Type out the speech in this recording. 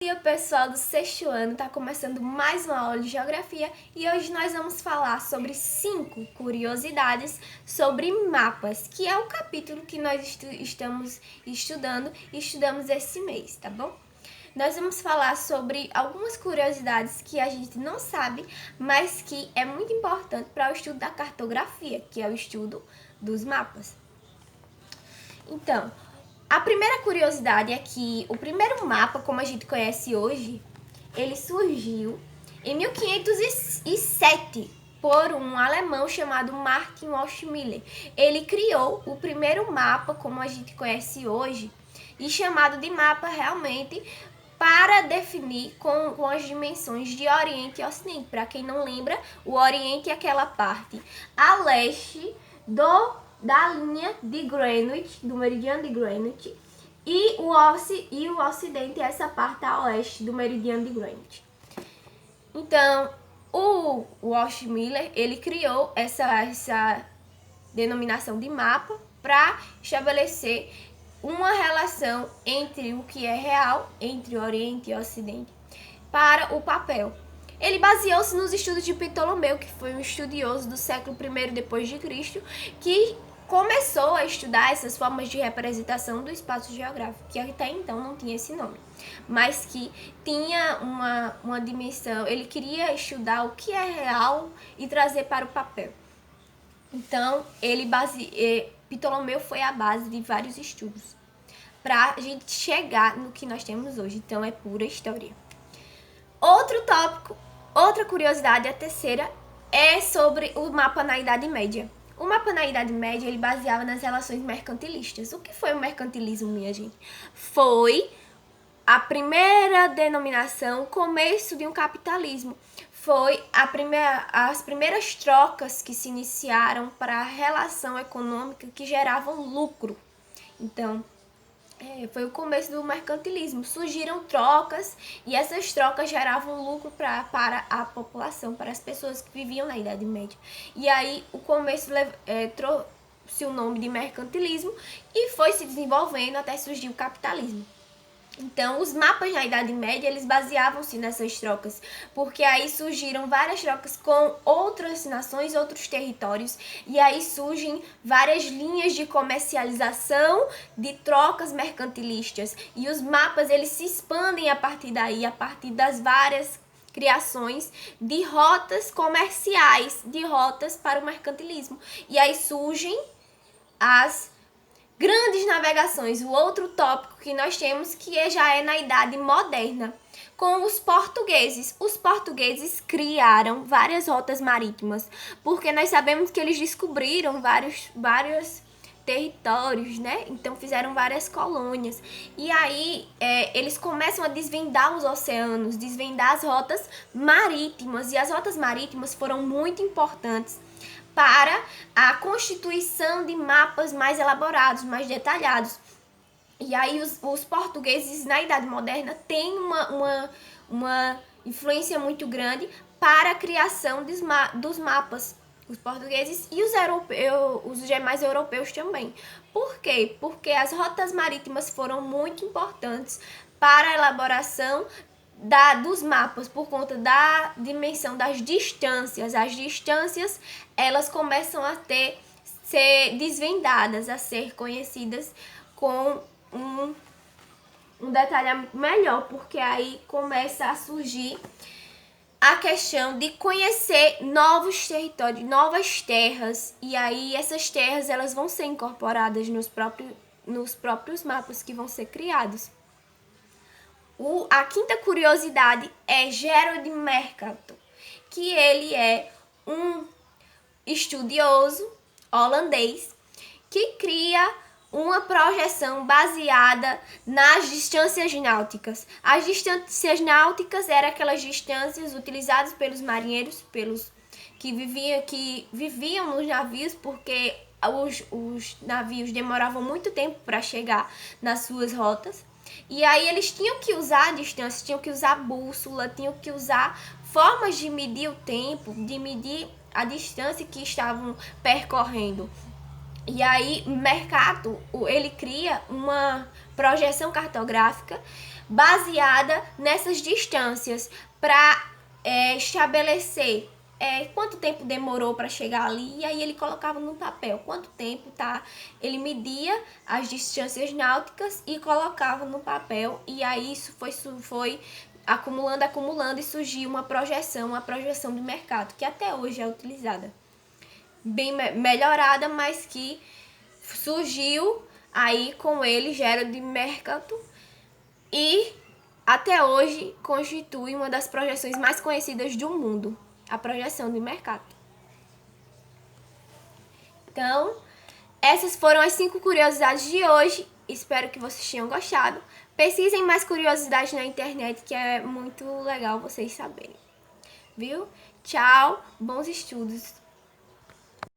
Bom dia, pessoal do sexto ano, está começando mais uma aula de geografia e hoje nós vamos falar sobre 5 curiosidades sobre mapas, que é o capítulo que nós estamos estudando e estudamos esse mês, tá bom? Nós vamos falar sobre algumas curiosidades que a gente não sabe, mas que é muito importante para o estudo da cartografia, que é o estudo dos mapas. Então, a primeira curiosidade é que o primeiro mapa, como a gente conhece hoje, ele surgiu em 1507 por um alemão chamado Martin Waldmüller. Ele criou o primeiro mapa, como a gente conhece hoje, e chamado de mapa realmente para definir com as dimensões de Oriente e Ocidente. Para quem não lembra, o Oriente é aquela parte a leste da linha de Greenwich, do meridiano de Greenwich, e o Ocidente é essa parte a oeste do meridiano de Greenwich. Então, o Waldmüller, ele criou essa denominação de mapa para estabelecer uma relação entre o que é real, entre o Oriente e o Ocidente, para o papel. Ele baseou-se nos estudos de Ptolomeu, que foi um estudioso do século I depois de Cristo, que começou a estudar essas formas de representação do espaço geográfico, que até então não tinha esse nome, mas que tinha uma dimensão. Ele queria estudar o que é real e trazer para o papel. Então, Ptolomeu foi a base de vários estudos para a gente chegar no que nós temos hoje. Então, é pura história. Outro tópico, outra curiosidade, a terceira, é sobre o mapa na Idade Média. O mapa na Idade Média, ele baseava nas relações mercantilistas. O que foi o mercantilismo, minha gente? Foi a primeira denominação, começo de um capitalismo. Foi as primeiras trocas que se iniciaram para a relação econômica que geravam lucro. Então, foi o começo do mercantilismo. Surgiram trocas e essas trocas geravam lucro para a população, para as pessoas que viviam na Idade Média. E aí o começo trouxe o nome de mercantilismo e foi se desenvolvendo até surgir o capitalismo. Então, os mapas na Idade Média, eles baseavam-se nessas trocas, porque aí surgiram várias trocas com outras nações, outros territórios, e aí surgem várias linhas de comercialização de trocas mercantilistas. E os mapas, eles se expandem a partir daí, a partir das várias criações de rotas comerciais, de rotas para o mercantilismo. E aí surgem as grandes navegações, o outro tópico que nós temos que já é na Idade Moderna, com os portugueses. Os portugueses criaram várias rotas marítimas, porque nós sabemos que eles descobriram vários territórios, né? Então fizeram várias colônias. E aí eles começam a desvendar os oceanos, desvendar as rotas marítimas. E as rotas marítimas foram muito importantes para a constituição de mapas mais elaborados, mais detalhados. E aí os portugueses na Idade Moderna têm uma influência muito grande para a criação dos mapas. Os portugueses e os demais europeus também. Por quê? Porque as rotas marítimas foram muito importantes para a elaboração dos mapas, por conta da dimensão das distâncias. As distâncias, elas começam a ser desvendadas, a ser conhecidas com um detalhamento melhor, porque aí começa a surgir a questão de conhecer novos territórios, novas terras, e aí essas terras, elas vão ser incorporadas nos próprios mapas que vão ser criados. A quinta curiosidade é Gerard Mercator, que ele é um estudioso holandês que cria uma projeção baseada nas distâncias náuticas. As distâncias náuticas eram aquelas distâncias utilizadas pelos marinheiros, que viviam nos navios, porque os navios demoravam muito tempo para chegar nas suas rotas. E aí eles tinham que usar a distância, tinham que usar bússola, tinham que usar formas de medir o tempo, de medir a distância que estavam percorrendo. E aí, Mercator, ele cria uma projeção cartográfica baseada nessas distâncias para estabelecer quanto tempo demorou para chegar ali, e aí ele colocava no papel quanto tempo, tá? Ele media as distâncias náuticas e colocava no papel, e aí isso foi acumulando e surgiu uma projeção do mercado, que até hoje é utilizada. Bem melhorada, mas que surgiu aí com ele, Gerald Mercator, e até hoje constitui uma das projeções mais conhecidas do mundo, a projeção de Mercator. Então, essas foram as 5 curiosidades de hoje. Espero que vocês tenham gostado. Pesquisem mais curiosidades na internet, que é muito legal vocês saberem. Viu? Tchau, bons estudos.